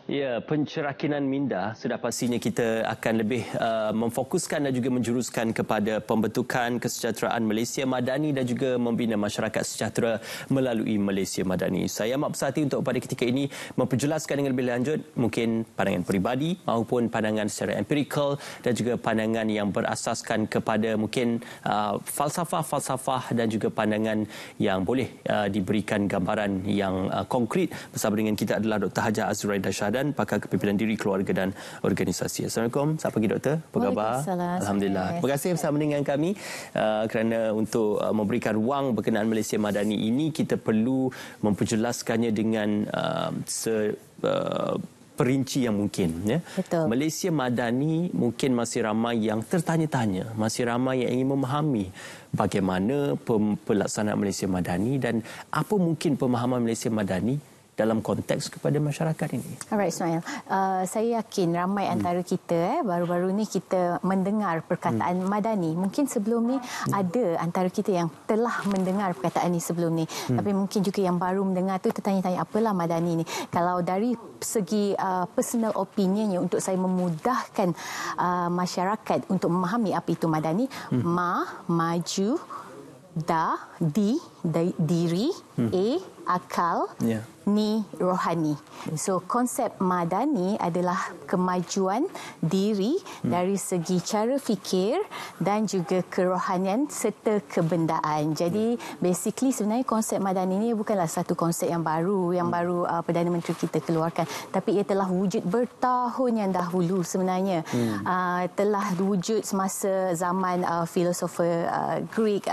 Ya, pencerakinan minda sudah pastinya kita akan lebih memfokuskan dan juga menjuruskan kepada pembentukan kesejahteraan Malaysia Madani dan juga membina masyarakat sejahtera melalui Malaysia Madani. Saya amat bersahati untuk pada ketika ini memperjelaskan dengan lebih lanjut mungkin pandangan peribadi maupun pandangan secara empirikal dan juga pandangan yang berasaskan kepada mungkin falsafah-falsafah dan juga pandangan yang boleh diberikan gambaran yang konkret. Bersama dengan kita adalah Dr. Hajar Azuraida Shahdan, pakar kepimpinan diri keluarga dan organisasi. Assalamualaikum. Selamat pagi doktor. Apa khabar? Alhamdulillah. Terima kasih bersama dengan kami kerana untuk memberikan ruang berkenaan Malaysia Madani ini kita perlu memperjelaskannya dengan perinci yang mungkin. Ya. Betul. Malaysia Madani mungkin masih ramai yang tertanya-tanya, masih ramai yang ingin memahami bagaimana pelaksanaan Malaysia Madani dan apa mungkin pemahaman Malaysia Madani dalam konteks kepada masyarakat ini. Alright, Ismail. Saya yakin ramai antara kita baru-baru ni kita mendengar perkataan Madani. Mungkin sebelum ni ada antara kita yang telah mendengar perkataan ni sebelum ni. Tapi mungkin juga yang baru mendengar tu tertanya-tanya apalah Madani ni. Kalau dari segi personal opinionnya untuk saya memudahkan masyarakat untuk memahami apa itu Madani, maju, diri, akal, ni rohani. So konsep Madani adalah kemajuan diri dari segi cara fikir dan juga kerohanian serta kebendaan. Jadi basically sebenarnya konsep Madani ini bukanlah satu konsep yang baru Perdana Menteri kita keluarkan, tapi ia telah wujud bertahun yang dahulu sebenarnya. Telah wujud semasa zaman filosofer Greek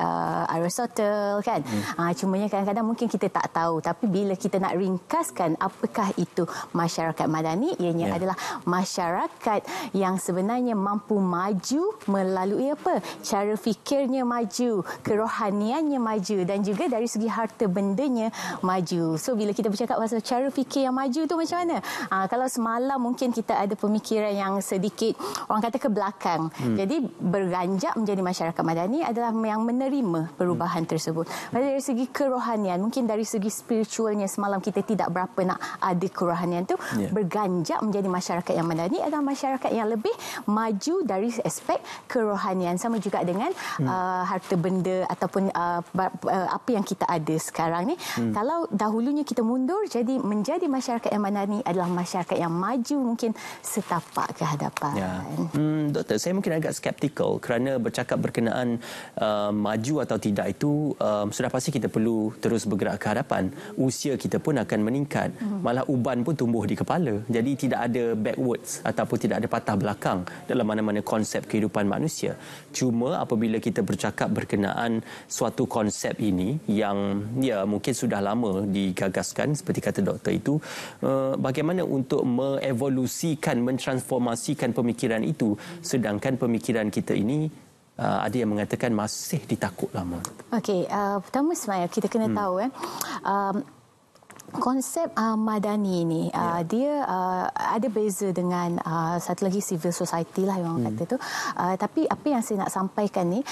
Aristotle kan. Cumanya kadang-kadang mungkin kita tak tahu, tapi bila kita nak ringkaskan apakah itu masyarakat Madani, ianya adalah masyarakat yang sebenarnya mampu maju melalui apa? Cara fikirnya maju, kerohaniannya maju dan juga dari segi harta bendanya maju. So bila kita bercakap pasal cara fikir yang maju tu macam mana? Kalau semalam mungkin kita ada pemikiran yang sedikit orang kata ke belakang. Jadi beranjak menjadi masyarakat Madani adalah yang menerima perubahan tersebut. Dari segi kerohanian, mungkin dari segi spiritualnya semalam kita tidak berapa nak ada kerohanian tu, berganjak menjadi masyarakat yang Madani adalah masyarakat yang lebih maju dari aspek kerohanian, sama juga dengan harta benda ataupun apa yang kita ada sekarang ni. Kalau dahulunya kita mundur, jadi menjadi masyarakat yang Madani adalah masyarakat yang maju mungkin setapak ke hadapan. Doktor, saya mungkin agak skeptikal kerana bercakap berkenaan maju atau tidak itu sudah pasti kita perlu terus bergerak ke hadapan. Usia kita pun akan meningkat. Malah uban pun tumbuh di kepala. Jadi tidak ada backwards ataupun tidak ada patah belakang dalam mana-mana konsep kehidupan manusia. Cuma apabila kita bercakap berkenaan suatu konsep ini yang mungkin sudah lama digagaskan seperti kata doktor itu, bagaimana untuk mengevolusikan, mentransformasikan pemikiran itu, sedangkan pemikiran kita ini ada yang mengatakan masih ditakut lama. Okey, pertama Ismail, kita kena tahu konsep Madani ni dia ada beza dengan satu lagi civil society lah yang orang kata tu. Tapi apa yang saya nak sampaikan ni,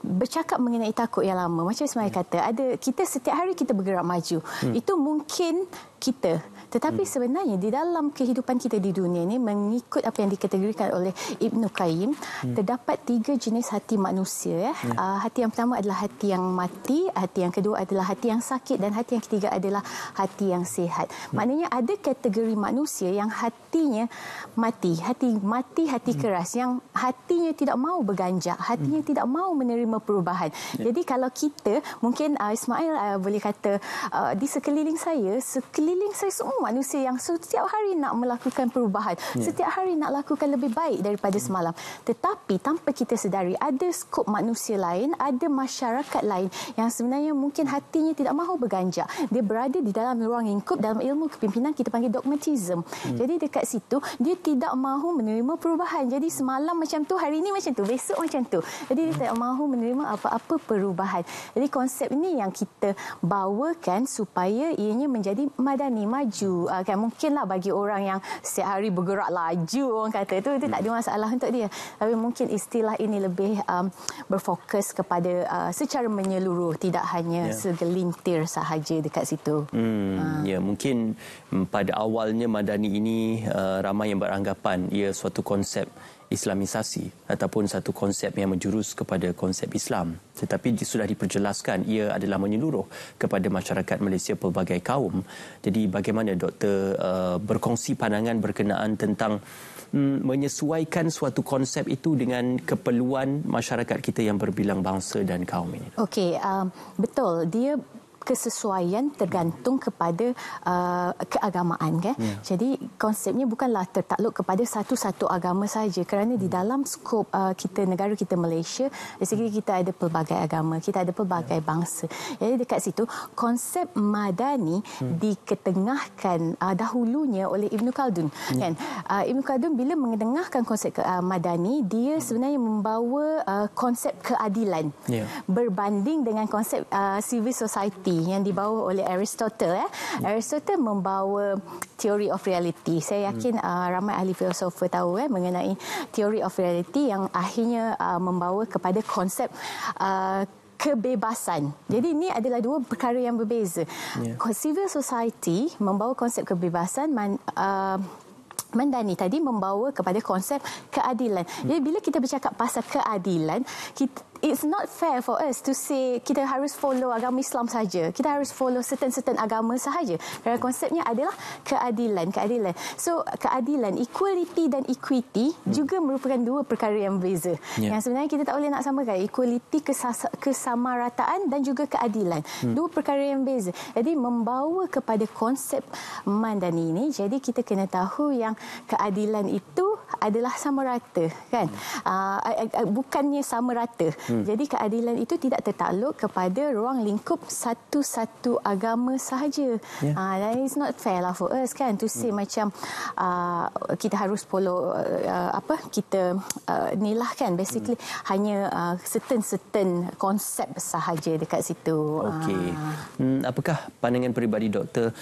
bercakap mengenai takut yang lama, macam Ismail kata, ada kita setiap hari kita bergerak maju. Itu mungkin kita, tetapi sebenarnya di dalam kehidupan kita di dunia ini, mengikut apa yang dikategorikan oleh Ibnu Qayyim, terdapat 3 jenis hati manusia. Hati yang pertama adalah hati yang mati, hati yang kedua adalah hati yang sakit dan hati yang ketiga adalah hati yang sihat. Maknanya ada kategori manusia yang hatinya mati, hati keras, yang hatinya tidak mahu berganjak, hatinya tidak mahu menerima perubahan. Jadi kalau kita mungkin Ismail boleh kata di sekeliling saya semua manusia yang setiap hari nak melakukan perubahan, setiap hari nak lakukan lebih baik daripada semalam. Tetapi tanpa kita sedari, ada skop manusia lain, ada masyarakat lain yang sebenarnya mungkin hatinya tidak mahu berganjak. Dia berada di dalam ruang lingkup, dalam ilmu kepimpinan kita panggil dogmatism. Jadi dekat situ dia tidak mahu menerima perubahan. Jadi semalam macam tu, hari ini macam tu, besok macam tu. Jadi dia tidak mahu menerima apa-apa perubahan. Jadi konsep ini yang kita bawakan supaya ianya menjadi madani, maju. Kan mungkinlah bagi orang yang setiap hari bergerak laju, orang kata itu tak ada masalah untuk dia. Tapi mungkin istilah ini lebih berfokus kepada secara menyeluruh, tidak hanya segelintir sahaja dekat situ. Ya, mungkin pada awalnya madani ini ramai yang beranggapan ia suatu konsep Islamisasi ataupun satu konsep yang menjurus kepada konsep Islam. Tetapi sudah diperjelaskan ia adalah menyeluruh kepada masyarakat Malaysia pelbagai kaum. Jadi bagaimana doktor berkongsi pandangan berkenaan tentang menyesuaikan suatu konsep itu dengan keperluan masyarakat kita yang berbilang bangsa dan kaum ini? Okey, betul. Dia kesesuaian tergantung kepada keagamaan, kan? Jadi konsepnya bukanlah tertakluk kepada satu-satu agama saja, kerana di dalam skop kita, negara kita Malaysia, dari segi kita ada pelbagai agama, kita ada pelbagai bangsa. Jadi dekat situ konsep madani diketengahkan dahulunya oleh Ibn Khaldun, kan? Ibn Khaldun bila mengetengahkan konsep madani, dia sebenarnya membawa konsep keadilan berbanding dengan konsep civil society yang dibawa oleh Aristotle. Aristotle membawa theory of reality. Saya yakin ramai ahli filosofer tahu mengenai theory of reality yang akhirnya membawa kepada konsep kebebasan. Jadi ini adalah dua perkara yang berbeza. Civil society membawa konsep kebebasan, Madani tadi membawa kepada konsep keadilan. Jadi bila kita bercakap pasal keadilan, it's not fair for us to say kita harus follow agama Islam saja. Kita harus follow certain agama sahaja. Kerana konsepnya adalah keadilan. So keadilan, equality dan equity juga merupakan dua perkara yang berbeza. Yang sebenarnya kita tak boleh nak samakan. Equality, kesamarataan dan juga keadilan. Dua perkara yang berbeza. Jadi membawa kepada konsep Madani ini, jadi kita kena tahu yang keadilan itu adalah sama rata, kan? Bukannya sama rata. Jadi keadilan itu tidak tertakluk kepada ruang lingkup satu-satu agama sahaja. Dan it's not fair lah for us, kan, to say macam kita harus follow kita nilah, kan, basically hanya certain konsep sahaja dekat situ. Okey. Apakah pandangan peribadi doktor,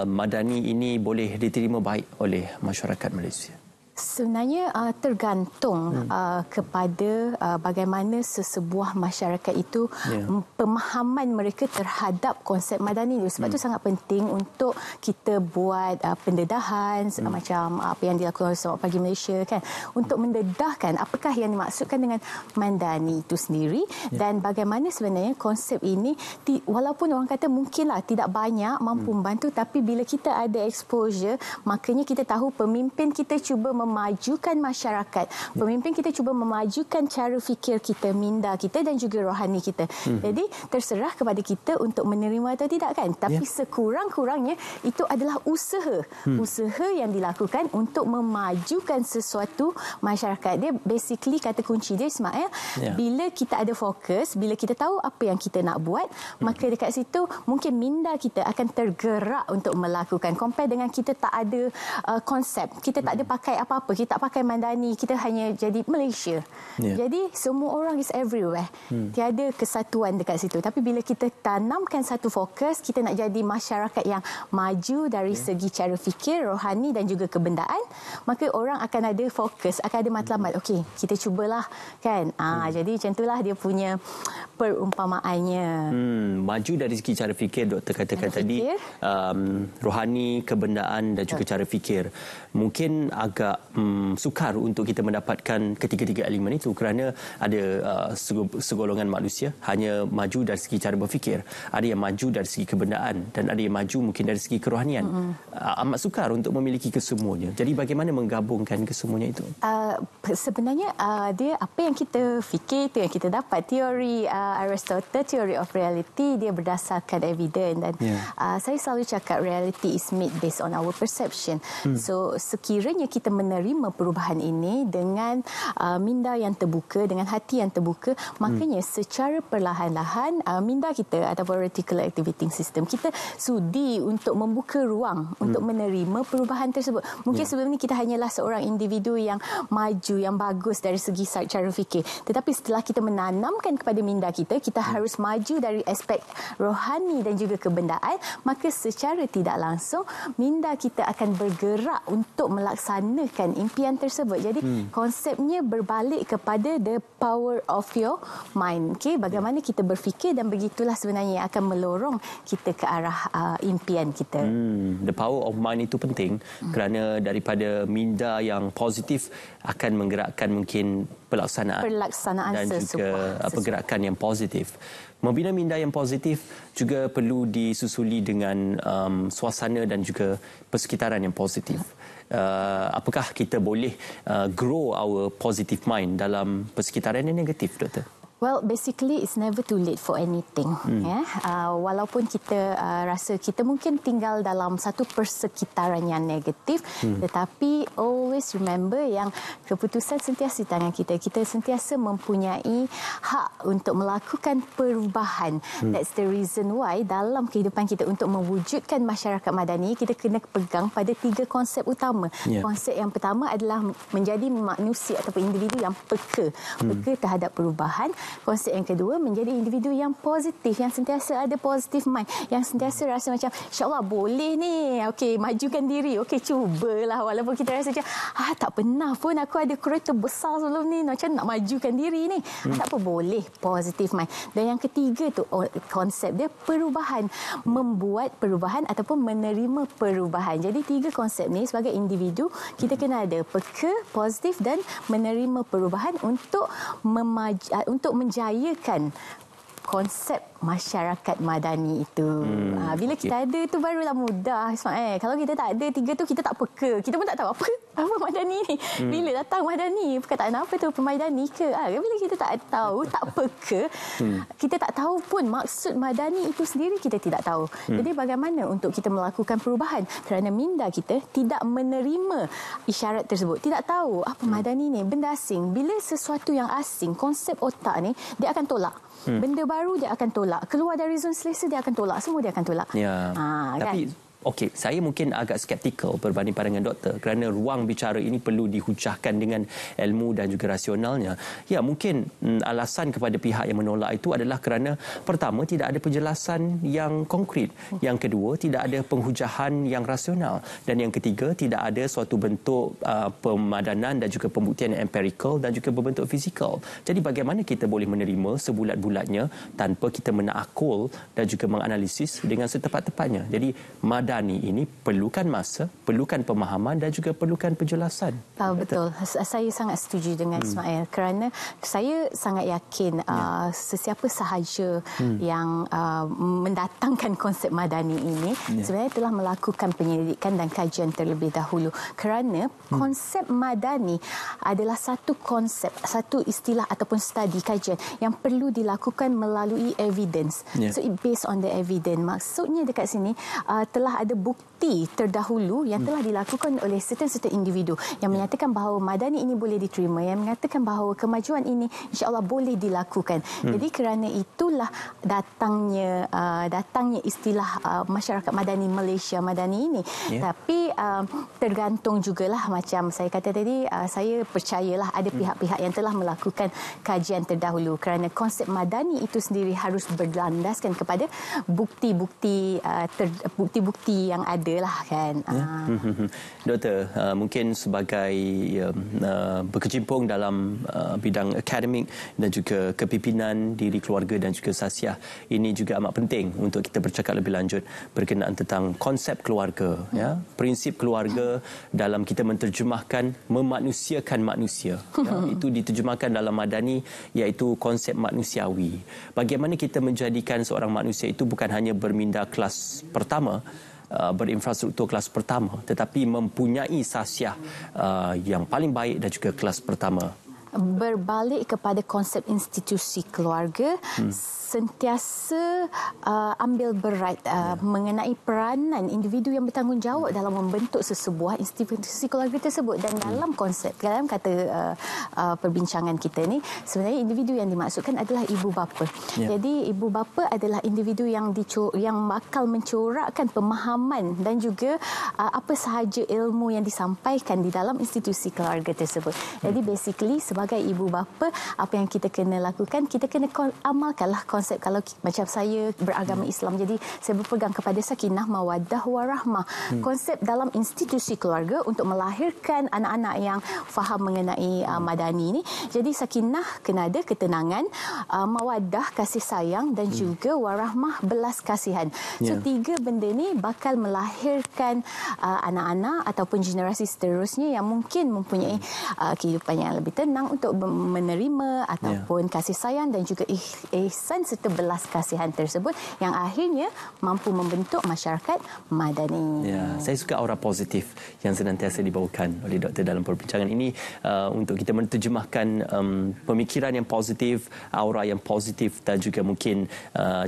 madani ini boleh diterima baik oleh masyarakat Malaysia? Sebenarnya tergantung kepada bagaimana sesebuah masyarakat itu pemahaman mereka terhadap konsep madani itu. Sebab itu sangat penting untuk kita buat pendedahan macam apa yang dilakukan oleh Selamat Pagi Malaysia, kan, untuk mendedahkan apakah yang dimaksudkan dengan madani itu sendiri dan bagaimana sebenarnya konsep ini, walaupun orang kata mungkinlah tidak banyak mampu membantu, tapi bila kita ada exposure, makanya kita tahu pemimpin kita cuba memajukan masyarakat. Pemimpin kita cuba memajukan cara fikir kita, minda kita dan juga rohani kita. Jadi terserah kepada kita untuk menerima atau tidak, kan. Tapi sekurang-kurangnya itu adalah usaha. Usaha yang dilakukan untuk memajukan sesuatu masyarakat. Dia basically kata kunci dia, Ismail, bila kita ada fokus, bila kita tahu apa yang kita nak buat, maka dekat situ mungkin minda kita akan tergerak untuk melakukan. Compare dengan kita tak ada konsep, kita tak ada pakai apa-apa, kita tak pakai madani, kita hanya jadi Malaysia. Jadi semua orang is everywhere. Tiada kesatuan dekat situ. Tapi bila kita tanamkan satu fokus, kita nak jadi masyarakat yang maju dari segi cara fikir, rohani dan juga kebendaan, maka orang akan ada fokus, akan ada matlamat. Okey, kita cubalah, kan. Jadi macam itulah dia punya perumpamaannya. Maju dari segi cara fikir, doktor katakan tadi, rohani, kebendaan dan juga cara fikir. Mungkin agak sukar untuk kita mendapatkan ketiga-tiga elemen itu kerana ada segolongan manusia hanya maju dari segi cara berfikir, ada yang maju dari segi kebendaan dan ada yang maju mungkin dari segi kerohanian. Amat sukar untuk memiliki kesemuanya. Jadi bagaimana menggabungkan kesemuanya itu? Sebenarnya dia apa yang kita fikir itu yang kita dapat. Teori Aristotle, theory of reality, dia berdasarkan evidence dan saya selalu cakap reality is made based on our perception. So sekiranya kita menerima perubahan ini dengan minda yang terbuka, dengan hati yang terbuka, makanya secara perlahan-lahan minda kita ataupun reticular activating system kita sudi untuk membuka ruang untuk menerima perubahan tersebut. Mungkin sebelum ni kita hanyalah seorang individu yang maju, yang bagus dari segi cara fikir. Tetapi setelah kita menanamkan kepada minda kita, kita harus maju dari aspek rohani dan juga kebendaan, maka secara tidak langsung minda kita akan bergerak untuk melaksanakan impian tersebut. Jadi konsepnya berbalik kepada the power of your mind. Okey, bagaimana kita berfikir, dan begitulah sebenarnya yang akan melorong kita ke arah impian kita. The power of mind itu penting kerana daripada minda yang positif akan menggerakkan mungkin pelaksanaan dan juga pergerakan yang positif. Membina minda yang positif juga perlu disusuli dengan suasana dan juga persekitaran yang positif. Apakah kita boleh grow our positive mind dalam persekitaran yang negatif, Doktor? Well, basically it's never too late for anything. Ya, walaupun kita rasa kita mungkin tinggal dalam satu persekitaran yang negatif, tetapi always remember yang keputusan sentiasa di tangan kita. Kita sentiasa mempunyai hak untuk melakukan perubahan. That's the reason why dalam kehidupan kita untuk mewujudkan masyarakat madani, kita kena pegang pada 3 konsep utama. Konsep yang pertama adalah menjadi manusia ataupun individu yang peka terhadap perubahan. Konsep yang kedua, menjadi individu yang positif, yang sentiasa ada positive mind, yang sentiasa rasa macam insyaAllah boleh ni, okey, majukan diri, okey, cubalah, walaupun kita rasa macam tak pernah pun aku ada kereta besar sebelum ni, macam nak majukan diri ni, tak apa, boleh, positive mind. Dan yang ketiga tu konsep dia perubahan, membuat perubahan ataupun menerima perubahan. Jadi 3 konsep ni sebagai individu kita kena ada peka, positif dan menerima perubahan untuk menjayakan konsep masyarakat madani itu. Bila kita ada tu barulah mudah, Ismail. Kalau kita tak ada 3 tu, kita tak peka. Kita pun tak tahu apa madani ni. Bila datang madani, perkataan apa tu pemadani ke? Bila kita tak tahu, tak peka, kita tak tahu pun maksud madani itu sendiri kita tidak tahu. Jadi bagaimana untuk kita melakukan perubahan? Kerana minda kita tidak menerima isyarat tersebut. Tidak tahu apa madani ni, benda asing. Bila sesuatu yang asing, konsep otak ni, dia akan tolak. Benda baru dia akan tolak. Keluar dari zon selesa dia akan tolak. Semua dia akan tolak. Ya. Tapi kan? okey, saya mungkin agak skeptikal berbanding pandangan doktor kerana ruang bicara ini perlu dihujahkan dengan ilmu dan juga rasionalnya. Ya, mungkin alasan kepada pihak yang menolak itu adalah kerana pertama, tidak ada penjelasan yang konkret. Yang kedua, tidak ada penghujahan yang rasional. Dan yang ketiga, tidak ada suatu bentuk pemadanan dan juga pembuktian yang empirical dan juga berbentuk fizikal. Jadi bagaimana kita boleh menerima sebulat-bulatnya tanpa kita menakul dan juga menganalisis dengan setepat-tepatnya. Jadi madani ini perlukan masa, perlukan pemahaman dan juga perlukan penjelasan. Betul. Saya sangat setuju dengan Ismail kerana saya sangat yakin sesiapa sahaja yang mendatangkan konsep madani ini sebenarnya telah melakukan penyelidikan dan kajian terlebih dahulu, kerana konsep madani adalah satu konsep, satu istilah ataupun studi kajian yang perlu dilakukan melalui evidence. So it based on the evidence. Maksudnya dekat sini telah ada bukti terdahulu yang telah dilakukan oleh certain individu yang menyatakan bahawa madani ini boleh diterima, yang mengatakan bahawa kemajuan ini insya-Allah boleh dilakukan. Jadi kerana itulah datangnya istilah masyarakat madani Malaysia madani ini. Tapi tergantung jugalah, macam saya kata tadi, saya percayalah ada pihak-pihak yang telah melakukan kajian terdahulu, kerana konsep madani itu sendiri harus berlandaskan kepada bukti-bukti yang ada lah, kan. Doktor, mungkin sebagai berkecimpung dalam bidang akademik dan juga kepimpinan diri keluarga dan juga sasiah, ini juga amat penting untuk kita bercakap lebih lanjut berkenaan tentang konsep keluarga, ya, prinsip keluarga dalam kita menterjemahkan memanusiakan manusia. Itu diterjemahkan dalam madani iaitu konsep manusiawi. Bagaimana kita menjadikan seorang manusia itu bukan hanya berminda kelas pertama, berinfrastruktur kelas pertama, tetapi mempunyai sasiah yang paling baik dan juga kelas pertama. berbalik kepada konsep institusi keluarga, sentiasa ambil berat mengenai peranan individu yang bertanggungjawab dalam membentuk sesebuah institusi keluarga tersebut. Dan dalam konsep, dalam kata perbincangan kita ni, sebenarnya individu yang dimaksudkan adalah ibu bapa. Jadi ibu bapa adalah individu yang bakal mencorakkan pemahaman dan juga apa sahaja ilmu yang disampaikan di dalam institusi keluarga tersebut. Jadi basically sebagai ibu bapa, apa yang kita kena lakukan, kita kena amalkanlah konsep. Kalau macam saya beragama Islam, jadi saya berpegang kepada sakinah, mawaddah, warahmah. Konsep dalam institusi keluarga untuk melahirkan anak-anak yang faham mengenai madani ini. Jadi sakinah kena ada ketenangan, mawaddah kasih sayang, dan juga warahmah belas kasihan. So tiga benda ni bakal melahirkan anak-anak ataupun generasi seterusnya yang mungkin mempunyai kehidupan yang lebih tenang untuk menerima ataupun kasih sayang dan juga ihsan serta belas kasihan tersebut yang akhirnya mampu membentuk masyarakat madani. Saya suka aura positif yang senantiasa dibawakan oleh doktor dalam perbincangan ini untuk kita menerjemahkan pemikiran yang positif, aura yang positif dan juga mungkin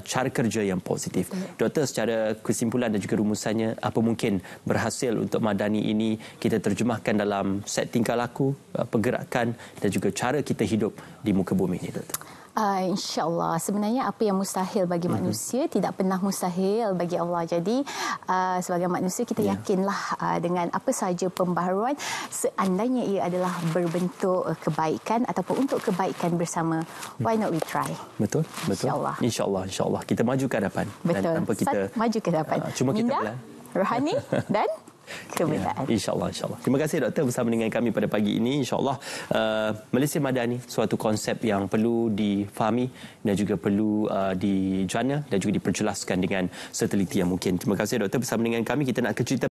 cara kerja yang positif. Doktor, secara kesimpulan dan juga rumusannya, apa mungkin berhasil untuk madani ini kita terjemahkan dalam set tingkah laku, pergerakan dan juga cara kita hidup di muka bumi ini, doktor? InsyaAllah, sebenarnya apa yang mustahil bagi manusia tidak pernah mustahil bagi Allah. Jadi sebagai manusia kita yakinlah dengan apa sahaja pembaharuan, seandainya ia adalah berbentuk kebaikan ataupun untuk kebaikan bersama, why not we try? Betul. InsyaAllah kita maju ke hadapan. Betul. Dan tanpa kita maju ke hadapan. Cuma kita minda, rohani dan kebenaran. InsyaAllah. Terima kasih doktor bersama dengan kami pada pagi ini. InsyaAllah Malaysia Madani suatu konsep yang perlu difahami dan juga perlu dijana dan juga diperjelaskan dengan seteliti yang mungkin. Terima kasih doktor bersama dengan kami. Kita nak ke cerita